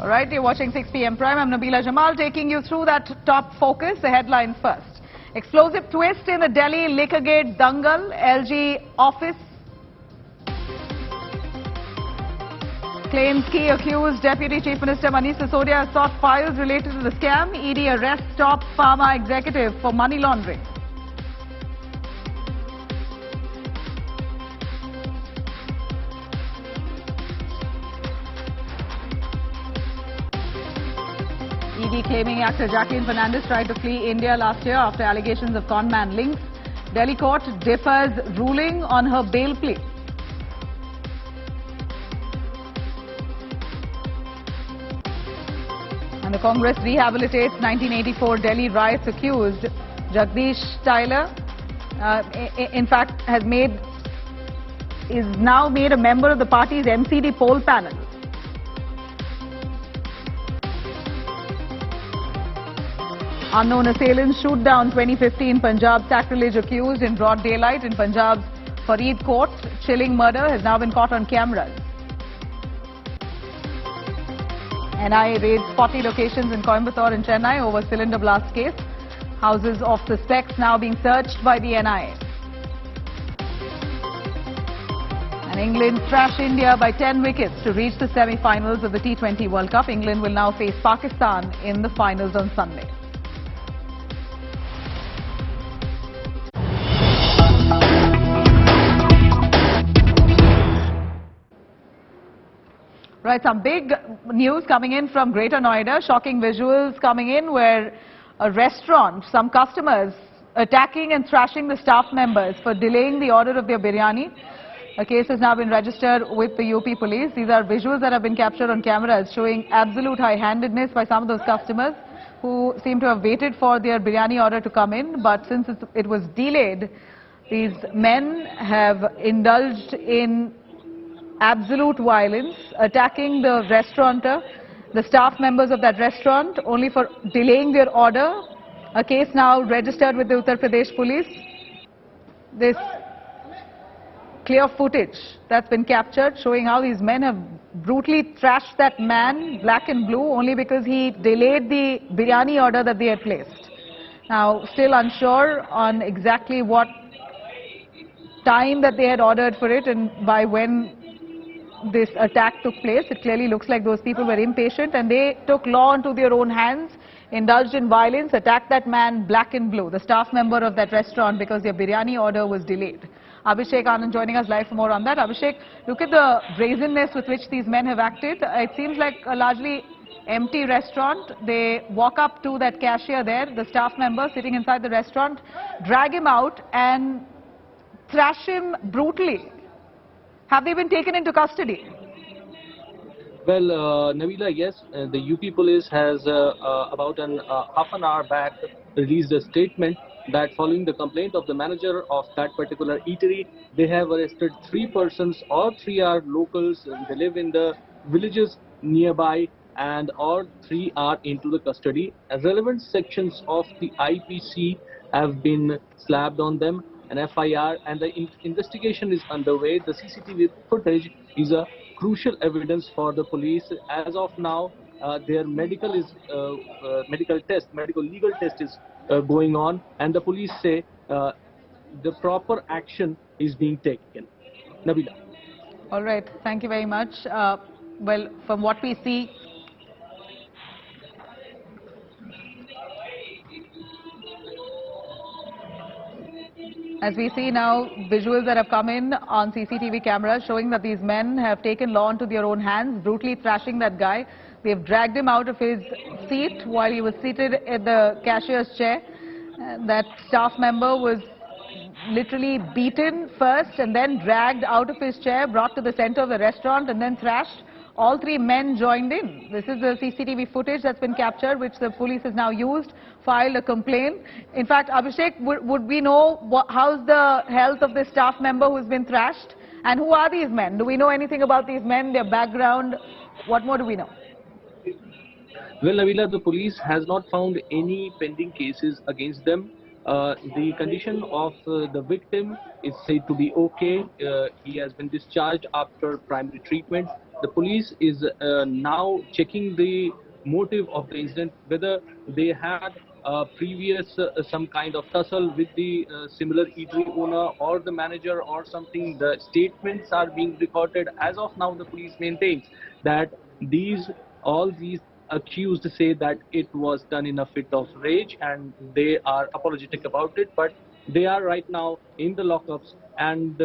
All right, you're watching 6 p.m. Prime. I'm Nabila Jamal taking you through that top focus. The headlines first. Explosive twist in the Delhi Liquorgate Dangal. LG office claims key accused Deputy Chief Minister Manish Sisodia has sought files related to the scam. ED arrests top pharma executive for money laundering. ED claiming actor Jacqueline Fernandez tried to flee India last year after allegations of con-man links. Delhi court differs ruling on her bail plea. And the Congress rehabilitates 1984 Delhi riots accused. Jagdish Tyler, in fact, is now made a member of the party's MCD poll panel. Unknown assailants shoot down 2015 Punjab sacrilege accused in broad daylight in Punjab's Farid court. Chilling murder has now been caught on cameras. NIA raids 40 locations in Coimbatore and Chennai over cylinder blast case. Houses of suspects now being searched by the NIA. And England thrash India by 10 wickets to reach the semi-finals of the T20 World Cup. England will now face Pakistan in the finals on Sunday. Right, some big news coming in from Greater Noida. Shocking visuals coming in where a restaurant, some customers attacking and thrashing the staff members for delaying the order of their biryani. A case has now been registered with the UP police. These are visuals that have been captured on cameras showing absolute high-handedness by some of those customers who seem to have waited for their biryani order to come in. But since it was delayed, these men have indulged in absolute violence, attacking the restaurateur, the staff members of that restaurant, only for delaying their order. A case now registered with the Uttar Pradesh police. This clear footage that's been captured showing how these men have brutally thrashed that man, black and blue, only because he delayed the biryani order that they had placed. Now, still unsure on exactly what time that they had ordered for it and by when this attack took place. It clearly looks like those people were impatient and they took law into their own hands, indulged in violence, attacked that man black and blue, the staff member of that restaurant, because their biryani order was delayed. Abhishek Anand joining us live for more on that. Abhishek, look at the brazenness with which these men have acted. It seems like a largely empty restaurant. They walk up to that cashier there, the staff member sitting inside the restaurant, drag him out and thrash him brutally. Have they been taken into custody? Well, Nabila, yes, the UP police has about half an hour back released a statement that following the complaint of the manager of that particular eatery, they have arrested 3 persons. All 3 are locals. They live in the villages nearby and all 3 are into the custody. Relevant sections of the IPC have been slapped on them. An FIR and the investigation is underway. The CCTV footage is a crucial evidence for the police. As of now, their medical legal test is going on, and the police say the proper action is being taken. Nabila. All right, thank you very much. Well, from what we see, as we see now, visuals that have come in on CCTV cameras showing that these men have taken law into their own hands, brutally thrashing that guy. They've dragged him out of his seat while he was seated at the cashier's chair. That staff member was literally beaten first and then dragged out of his chair, brought to the center of the restaurant and then thrashed. All 3 men joined in. This is the CCTV footage that's been captured, which the police has now used, filed a complaint. In fact, Abhishek, would we know how's the health of this staff member who's been thrashed? And who are these men? Do we know anything about these men, their background? What more do we know? Well, Nabila, the police has not found any pending cases against them. The condition of the victim is said to be okay. He has been discharged after primary treatment. The police is now checking the motive of the incident, whether they had previous some kind of tussle with the similar eatery owner or the manager or something. The statements are being recorded. As of now, the police maintains that all these accused say that it was done in a fit of rage, and they are apologetic about it, but they are right now in the lockups, and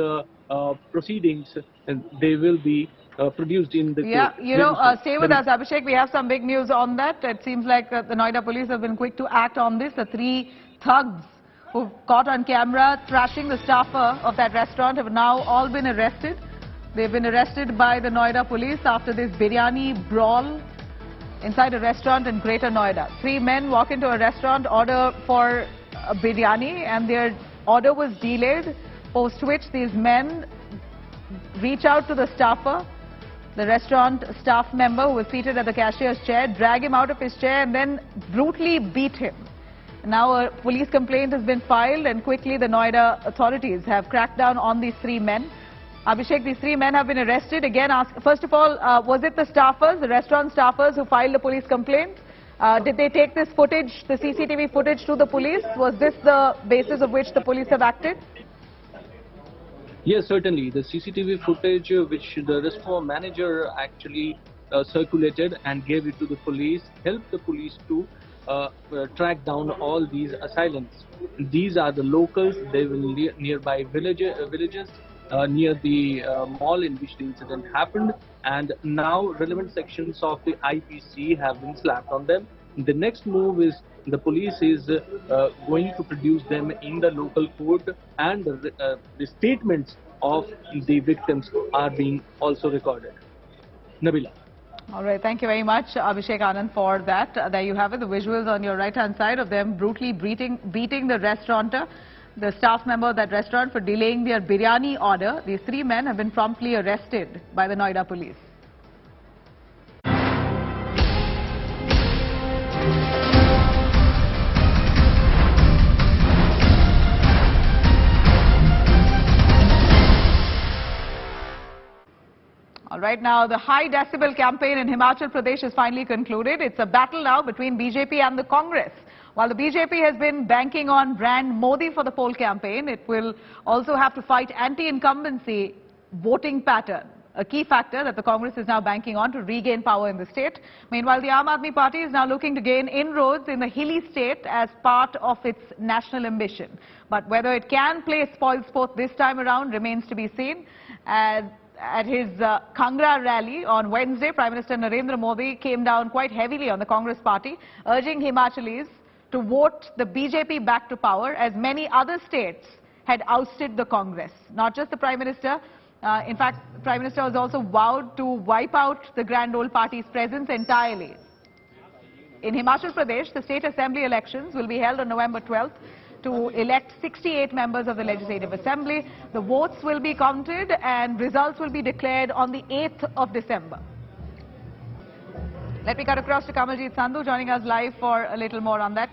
proceedings they will be produced in the Yeah, court. you know, Very soon. stay with us, Abhishek. We have some big news on that. It seems like the Noida police have been quick to act on this. The 3 thugs who caught on camera thrashing the staffer of that restaurant have now all been arrested. They've been arrested by the Noida police after this biryani brawl inside a restaurant in Greater Noida. 3 men walk into a restaurant, order for a biryani, and their order was delayed, post which these men reach out to the staffer, the restaurant staff member who was seated at the cashier's chair, drag him out of his chair and then brutally beat him. Now a police complaint has been filed, and quickly the Noida authorities have cracked down on these 3 men. Abhishek, these 3 men have been arrested. Again, first of all, was it the staffers, the restaurant staffers who filed the police complaint? Did they take this footage, the CCTV footage, to the police? Was this the basis of which the police have acted? Yes, certainly. The CCTV footage which the restaurant manager actually circulated and gave it to the police helped the police to track down all these assailants. These are the locals. They will nearby villages near the mall in which the incident happened, and now relevant sections of the IPC have been slapped on them. The next move is the police is going to produce them in the local court, and the statements of the victims are being also recorded. Nabila. All right, thank you very much, Abhishek Anand, for that. There you have it, the visuals on your right-hand side of them brutally beating the restaurateur, the staff member of that restaurant, for delaying their biryani order. These 3 men have been promptly arrested by the Noida police. All right, now the high-decibel campaign in Himachal Pradesh is finally concluded. It's a battle now between BJP and the Congress. While the BJP has been banking on brand Modi for the poll campaign, it will also have to fight anti-incumbency voting pattern, a key factor that the Congress is now banking on to regain power in the state. Meanwhile, the Aam Aadmi Party is now looking to gain inroads in the hilly state as part of its national ambition. But whether it can play spoilsport this time around remains to be seen. At his Kangra rally on Wednesday, Prime Minister Narendra Modi came down quite heavily on the Congress party, urging Himachalis to vote the BJP back to power, as many other states had ousted the Congress. Not just the Prime Minister. In fact, the Prime Minister was also vowed to wipe out the Grand Old Party's presence entirely. In Himachal Pradesh, the state assembly elections will be held on November 12th. To elect 68 members of the Legislative Assembly. The votes will be counted and results will be declared on the 8th of December. Let me cut across to Kamaljeet Sandhu joining us live for a little more on that.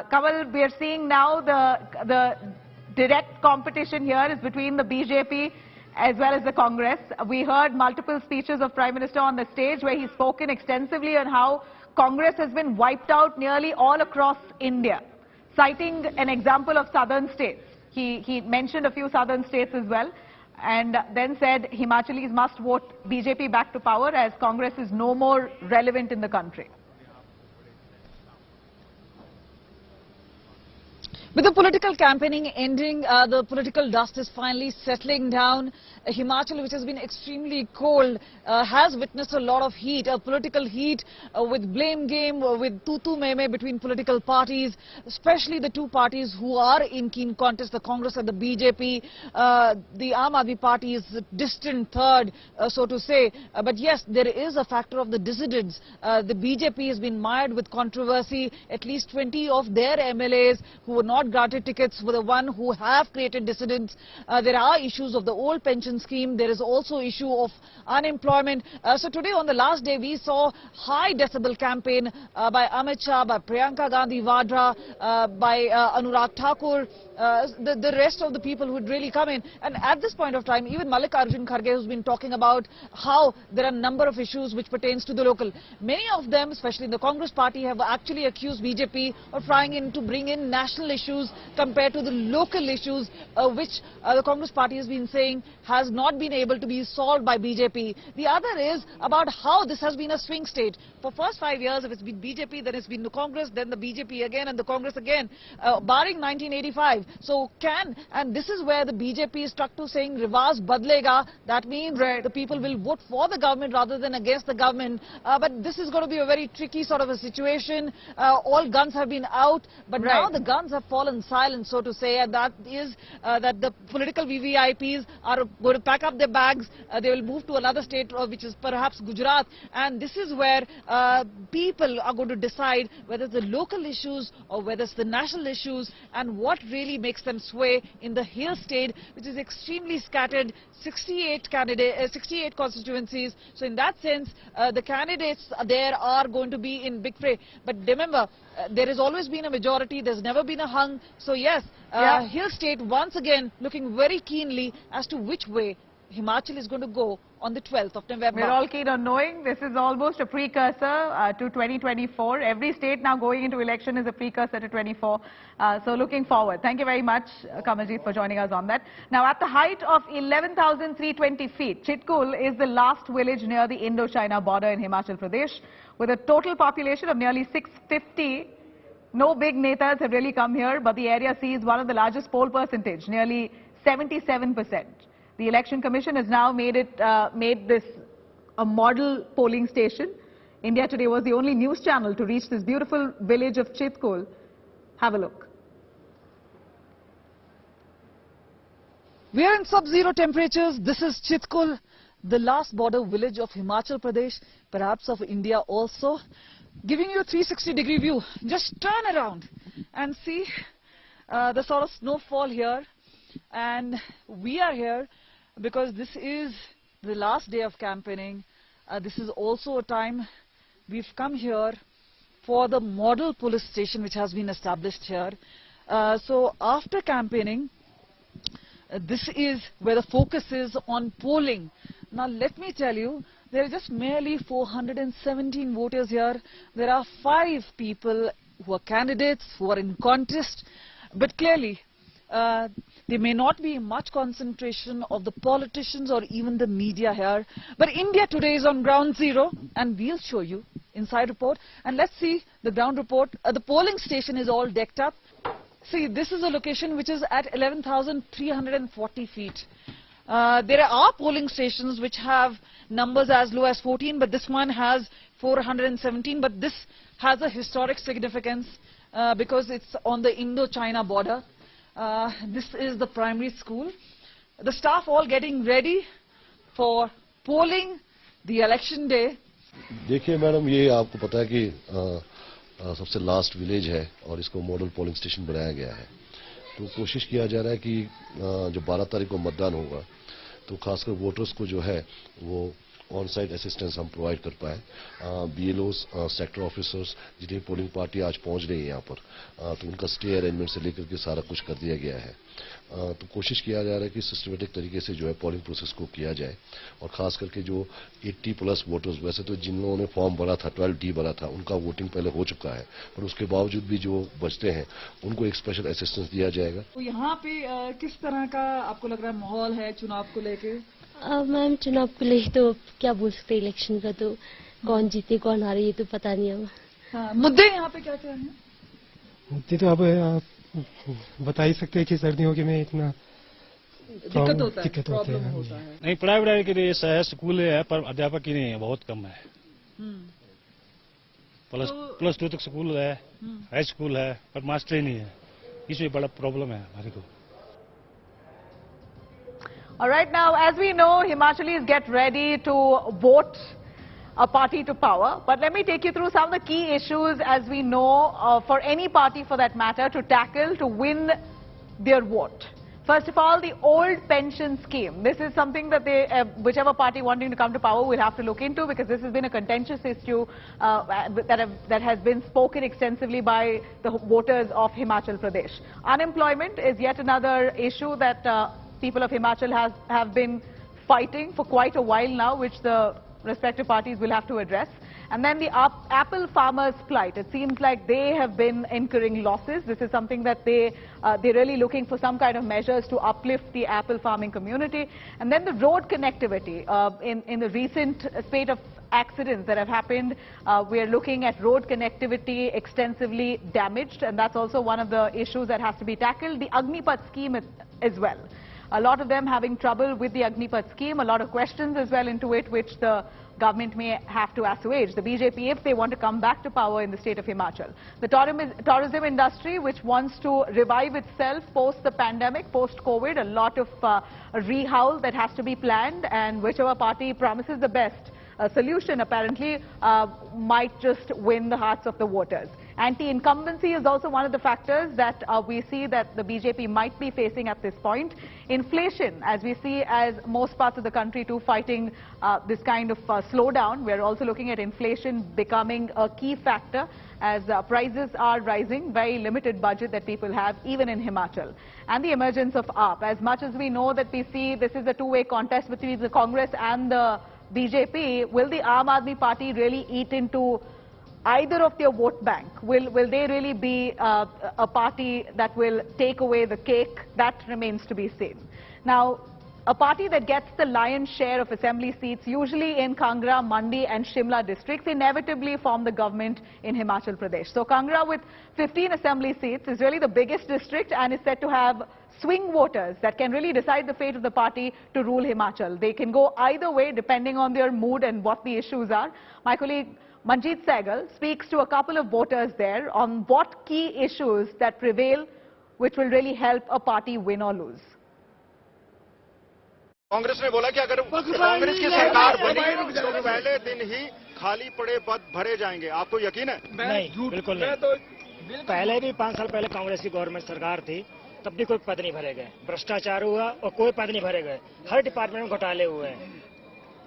Kamal, we are seeing now the direct competition here is between the BJP as well as the Congress. We heard multiple speeches of Prime Minister on the stage where he's spoken extensively on how Congress has been wiped out nearly all across India, citing an example of southern states. He mentioned a few southern states as well, and then said Himachalis must vote BJP back to power as Congress is no more relevant in the country. With the political campaigning ending, the political dust is finally settling down. Himachal, which has been extremely cold, has witnessed a lot of heat, political heat with blame game, with tu-tu-me-me between political parties, especially the 2 parties who are in keen contest, the Congress and the BJP. The Aam Aadmi Party is distant third, so to say. But yes, there is a factor of the dissidents. The BJP has been mired with controversy. At least 20 of their MLAs who were not not granted tickets were the one who have created dissidents. There are issues of the old pension scheme. There is also issue of unemployment. So today on the last day we saw high decibel campaign by Amit Shah, by Priyanka Gandhi Vadra, by Anurag Thakur, the rest of the people who would really come in. And at this point of time, even Mallikarjun Kharge, who's been talking about how there are a number of issues which pertains to the local. Many of them, especially the Congress party, have actually accused BJP of trying to bring in national issues compared to the local issues, which the Congress party has been saying has not been able to be solved by BJP. The other is about how this has been a swing state. For first 5 years, if it's been BJP, then it's been the Congress, then the BJP again, and the Congress again, barring 1985. So and this is where the BJP is stuck to saying Rivaz Badlega. That means the people will vote for the government rather than against the government. But this is going to be a very tricky sort of a situation. All guns have been out, but now the guns have fallen silent, so to say, and that is that the political VVIPs are going to pack up their bags. They will move to another state, which is perhaps Gujarat, and this is where people are going to decide whether it's the local issues or whether it's the national issues, and what really makes them sway in the Hill state, which is extremely scattered, 68 constituencies. So in that sense, the candidates there are going to be in big fray. But remember, there has always been a majority, there's never been a hung. So yes, Hill state once again looking very keenly as to which way Himachal is going to go on the 12th of November. We're all keen on knowing. This is almost a precursor to 2024. Every state now going into election is a precursor to 24. So looking forward. Thank you very much, Kamaljeet, for joining us on that. Now, at the height of 11,320 feet, Chitkul is the last village near the Indo-China border in Himachal Pradesh. With a total population of nearly 650, no big netas have really come here, but the area sees one of the largest poll percentage, nearly 77%. The Election Commission has now made this a model polling station. India Today was the only news channel to reach this beautiful village of Chitkul. Have a look. We are in sub-zero temperatures. This is Chitkul, the last border village of Himachal Pradesh, perhaps of India also. Giving you a 360-degree view. Just turn around and see the sort of snowfall here. And we are here because this is the last day of campaigning. This is also a time we've come here for the model police station which has been established here. So after campaigning, this is where the focus is on polling. Now let me tell you, there are just merely 417 voters here. There are 5 people who are candidates, who are in contest, but clearly there may not be much concentration of the politicians or even the media here. But India Today is on ground zero, and we'll show you inside report. And let's see the ground report. The polling station is all decked up. See, this is a location which is at 11,340 feet. There are polling stations which have numbers as low as 14, but this one has 417. But this has a historic significance because it's on the Indo-China border. This is the primary school. The staff all getting ready for polling the election day. देखिए madam, ये आपको पता है कि सबसे last village है और इसको मॉडल पोलिंग स्टेशन बनाया गया है. तो कोशिश किया जा रहा है कि जो 12 तारीख को मतदान होगा तो खासकर वोटर्स को जो है वो ऑन साइट असिस्टेंस हम प्रोवाइड कर पाए. BLOs, सेक्टर ऑफिसर्स, जितनी पोलिंग पार्टी आज पहुंच रही है यहाँ पर, तो उनका स्टे अरेंजमेंट से लेकर के सारा कुछ कर दिया गया है. तो कोशिश किया जा रहा है कि सिस्टमेटिक तरीके से जो है पोलिंग प्रोसेस को किया जाए. और खास करके जो 80+ वोटर्स, वैसे तो जिन लोगों ने फॉर्म भरा था, 12D भरा था, उनका वोटिंग पहले हो चुका है, पर उसके बावजूद भी जो बचते हैं उनको एक स्पेशल असिस्टेंस दिया जाएगा. तो यहाँ पे किस तरह का आपको लग रहा है माहौल है चुनाव को लेके? मैम, चुनाव को लेके तो क्या बोल सकते हैं, इलेक्शन का तो कौन जीते कौन हारे ये तो पता नहीं है. हाँ, मुद्दे यहाँ पे क्या क्या हैं? मुद्दे तो आप बता ही सकते हैं कि सर्दियों के में इतना दिक्कत होता है. नहीं, पढ़ाई के लिए है, स्कूल है, पर अध्यापक ही नहीं है, बहुत कम है. प्लस 2 तक स्कूल है, हाई स्कूल है, पर मास्टर ही नहीं है. इसमें बड़ा प्रॉब्लम है हमारे को. All right, now, as we know, Himachalis get ready to vote a party to power. But let me take you through some of the key issues, as we know, for any party for that matter, to tackle to win their vote. First of all, the old pension scheme. This is something that whichever party wanting to come to power will have to look into, because this has been a contentious issue that has been spoken extensively by the voters of Himachal Pradesh. Unemployment is yet another issue that people of Himachal have been fighting for quite a while now, which the respective parties will have to address. And then the apple farmers' plight. It seems like they have been incurring losses. This is something that they're really looking for some kind of measures to uplift the apple farming community. And then the road connectivity. In the recent spate of accidents that have happened, we are looking at road connectivity extensively damaged, and that's also one of the issues that has to be tackled. The Agnipath scheme as well. A lot of them having trouble with the Agnipath scheme, a lot of questions as well into it, which the government may have to assuage. The BJP, if they want to come back to power in the state of Himachal. The tourism industry, which wants to revive itself post the pandemic, post-COVID, a lot of rehowl that has to be planned, and whichever party promises the best solution, apparently, might just win the hearts of the voters. Anti-incumbency is also one of the factors that we see that the BJP might be facing at this point. Inflation, as we see as most parts of the country too fighting this kind of slowdown. We're also looking at inflation becoming a key factor as prices are rising, very limited budget that people have, even in Himachal. And the emergence of AAP. As much as we know that we see this is a two-way contest between the Congress and the BJP, will the Aam Aadmi Party really eat into either of their vote bank? Will they really be a party that will take away the cake? That remains to be seen. Now, a party that gets the lion's share of assembly seats, usually in Kangra, Mandi and Shimla districts, inevitably form the government in Himachal Pradesh. So Kangra, with 15 assembly seats, is really the biggest district and is said to have swing voters that can really decide the fate of the party to rule Himachal. They can go either way depending on their mood and what the issues are. My colleague Manjeet Sehgal speaks to a couple of voters there on what key issues that prevail, which will really help a party win or lose. Congress ने बोला कि अगर कांग्रेस की सरकार बनी तो पहले दिन ही खाली पड़े पद भरे जाएंगे। आपको यकीन है? नहीं, बिल्कुल नहीं। पहले भी 5 साल पहले कांग्रेस की गवर्नमेंट सरकार थी, तब भी कोई पद नहीं भरे गए। भ्रष्टाचार हुआ और कोई पद नहीं भरे गए। हर डिपार्टमेंट में घोटाले हुए हैं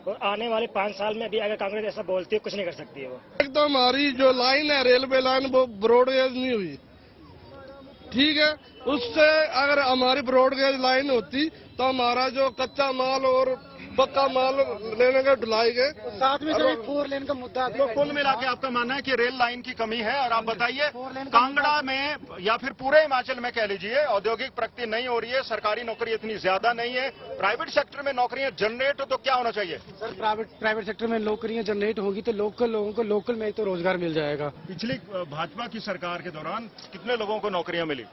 और आने वाले 5 साल में भी अगर कांग्रेस ऐसा बोलती है, कुछ नहीं कर सकती है वो। एकदम हमारी जो लाइन है, रेलवे लाइन, वो ब्रॉडगेज नहीं हुई, ठीक है। उससे अगर हमारी ब्रॉडगेज लाइन होती तो हमारा जो कच्चा माल और पक्का माल लेने का ढुलाई गए, साथ में जो 4 लेन का मुद्दा है, तो कुल मिला के आपका मानना है कि रेल लाइन की कमी है। और आप बताइए, कांगड़ा में या फिर पूरे हिमाचल में कह लीजिए, औद्योगिक प्रगति नहीं हो रही है, सरकारी नौकरी इतनी ज्यादा नहीं है, प्राइवेट सेक्टर में नौकरियां जनरेट हो तो क्या होना चाहिए? सर, प्राइवेट सेक्टर में नौकरियां जनरेट होगी तो लोकल लोगों को लोकल में तो रोजगार मिल जाएगा। पिछली भाजपा की सरकार के दौरान कितने लोगों को नौकरियां मिली?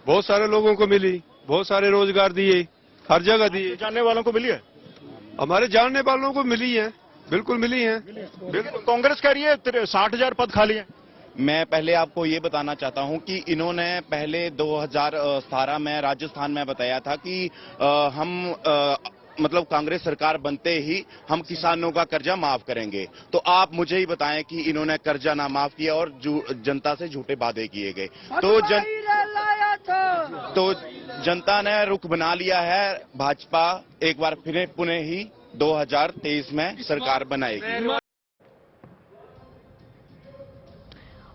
बहुत सारे लोगों को मिली, बहुत सारे रोजगार दिए, हर जगह दिए। जानने वालों को मिली है? हमारे जानने वालों को मिली है, बिल्कुल मिली है। कांग्रेस कह रही है 60,000 पद खाली हैं। मैं पहले आपको ये बताना चाहता हूं कि इन्होंने पहले 2017 में राजस्थान में बताया था कि हम मतलब कांग्रेस सरकार बनते ही हम किसानों का कर्जा माफ करेंगे। तो आप मुझे ही बताएं कि इन्होंने कर्जा ना माफ किया और जनता से झूठे वादे किए गए। तो जनता ने रुख बना लिया है, भाजपा एक बार फिर पुनः ही 2023 में सरकार बनाएगी।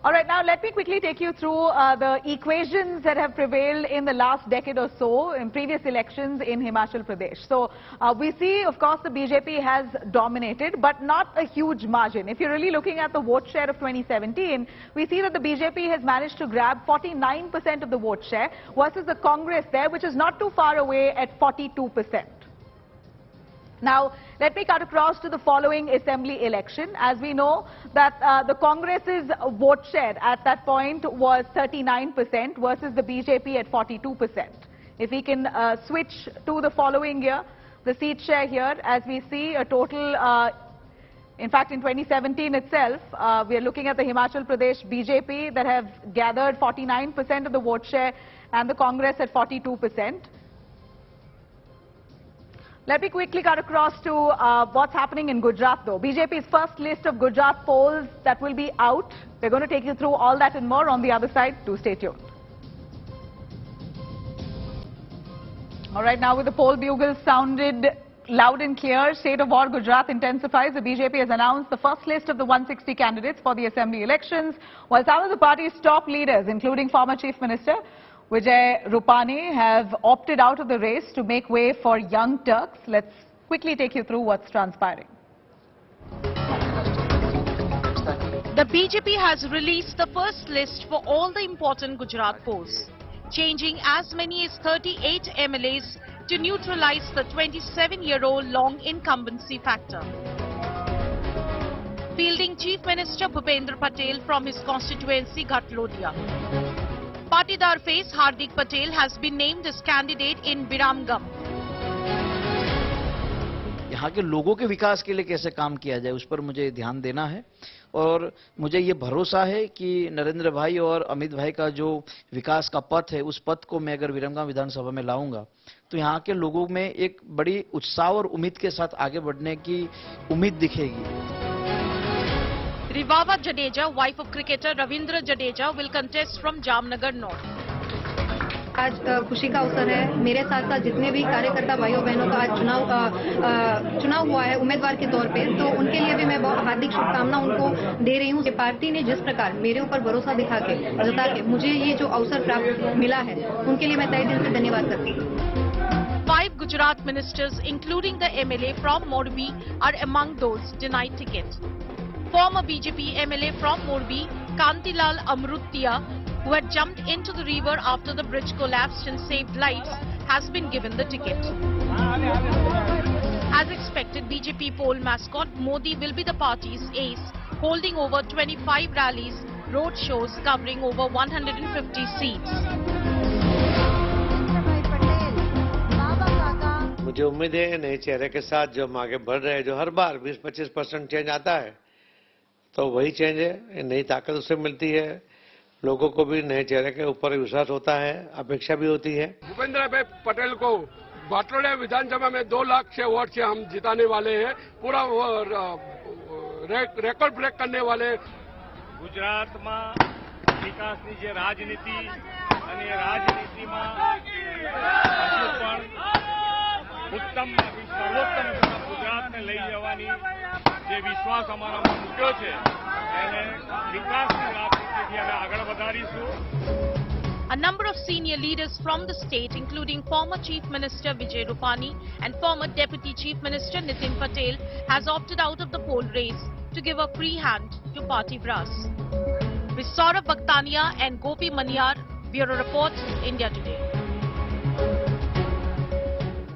All right, now let me quickly take you through the equations that have prevailed in the last decade or so in previous elections in Himachal Pradesh. So we see, of course, the BJP has dominated, but not a huge margin. If you're really looking at the vote share of 2017, we see that the BJP has managed to grab 49% of the vote share versus the Congress there, which is not too far away at 42%. Now, let me cut across to the following assembly election. As we know that the Congress's vote share at that point was 39% versus the BJP at 42%. If we can switch to the following year, the seat share here, as we see a total, in fact in 2017 itself, we are looking at the Himachal Pradesh BJP that have gathered 49% of the vote share and the Congress at 42%. Let me quickly cut across to what's happening in Gujarat, though. BJP's first list of Gujarat polls that will be out. We're going to take you through all that and more on the other side. Do stay tuned. All right, now with the poll bugle sounded loud and clear, state of war Gujarat intensifies. The BJP has announced the first list of the 160 candidates for the assembly elections, while some of the party's top leaders, including former Chief Minister Vijay Rupani, have opted out of the race to make way for young Turks. Let's quickly take you through what's transpiring. The BJP has released the first list for all the important Gujarat polls, changing as many as 38 MLAs to neutralize the 27-year-old long incumbency factor. Fielding Chief Minister Bhupendra Patel from his constituency Ghatlodiya. Patidar face Hardik Patel has been named as candidate in Biramgam. यहाँ के लोगों के विकास के लिए कैसे काम किया जाए उस पर मुझे ध्यान देना है और मुझे ये भरोसा है कि नरेंद्र भाई और अमित भाई का जो विकास का पथ है उस पथ को मैं अगर विरमगाम विधानसभा में लाऊंगा तो यहाँ के लोगों में एक बड़ी उत्साह और उम्मीद के साथ आगे बढ़ने की उम्मीद दिखेगी। Rivava Jadeja, wife of cricketer Ravindra Jadeja, will contest from Jamnagar North. आज खुशी का अवसर है। मेरे साथ साथ जितने भी कार्यकर्ता भाइयों बहनों का आज चुनाव हुआ है उम्मीदवार के तौर पे, तो उनके लिए भी मैं बहुत हार्दिक शुभकामना उनको दे रही हूँ। पार्टी ने जिस प्रकार मेरे ऊपर भरोसा जता के मुझे ये जो अवसर प्राप्त मिला है, उनके लिए मैं तहे दिल से धन्यवाद करती हूँ। 5 Gujarat ministers, including the MLA from Morbi, are among those denied ticket. Former BJP MLA from Morbi, Kantilal Amrutia, who had jumped into the river after the bridge collapsed and saved lives, has been given the ticket. As expected, BJP poll mascot Modi will be the party's ace, holding over 25 rallies, road shows covering over 150 seats. मुझे उम्मीद है नए चेहरे के साथ जो हम आगे बढ़ रहे हैं, जो हर बार 20-25% चेंज आता है, तो वही चेंज है, नई ताकत उससे मिलती है, लोगों को भी नए चेहरे के ऊपर विश्वास होता है, अपेक्षा भी होती है। भूपेंद्र भाई पटेल को घाटलोडिया विधानसभा में 2 लाख से वोट से हम जिताने वाले हैं, पूरा रेकॉर्ड ब्रेक करने वाले। गुजरात में विकास की जो राजनीति અને રાજનીતિમાં હજુ પણ ઉત્તમ સર્વોત્તમ ગુજરાતને લઈ જવાની જે વિશ્વાસ અમારામાં મૂક્યો છે એને વિકાસની રાજનીતિથી અમે આગળ વધારીશું. A number of senior leaders from the state, including former Chief Minister Vijay Rupani and former Deputy Chief Minister Nitin Patel, has opted out of the poll race to give a free hand to party brass. With Saurabh Bhaktania and Gopi Maniyar, Bureau Report, India Today.